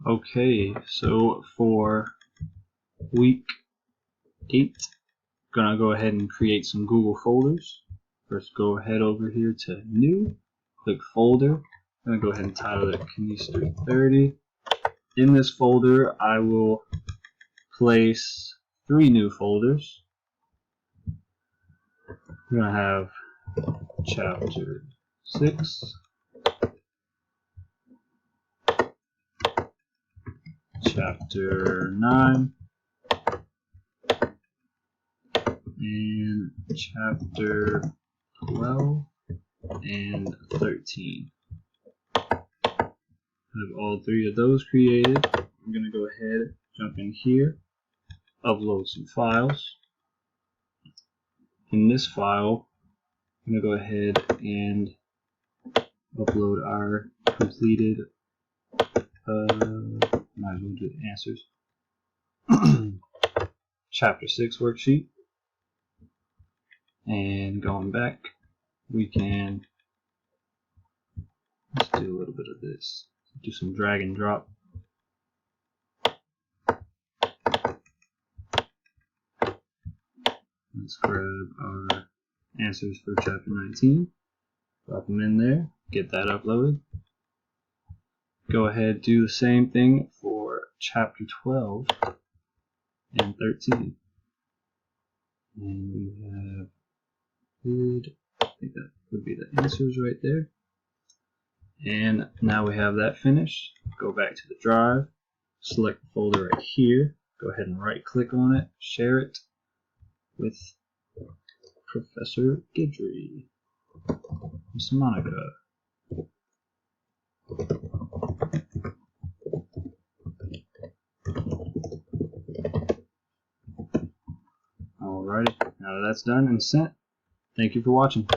Okay, so for week 8, gonna go ahead and create some Google folders. First, go ahead over here to New, click Folder. I'm gonna go ahead and title it KNES205. In this folder, I will place 3 new folders. We're gonna have Chapter 6, Chapter 9, and Chapter 12 and 13. I have all 3 of those created. I'm going to go ahead, jump in here, upload some files. In this file, I'm going to go ahead and upload our completed, might as well do the answers, Chapter 6 worksheet. And going back, we can, let's do a little bit of this. Do some drag and drop. Let's grab our answers for Chapter 19, drop them in there, get that uploaded. Go ahead, do the same thing for Chapter 12 and 13. And we have good, I think that would be the answers right there. And now we have that finished. Go back to the drive, select the folder right here, go ahead and right click on it, share it with Professor Guidry, Miss Monica. Alrighty, now that that's done and sent, thank you for watching.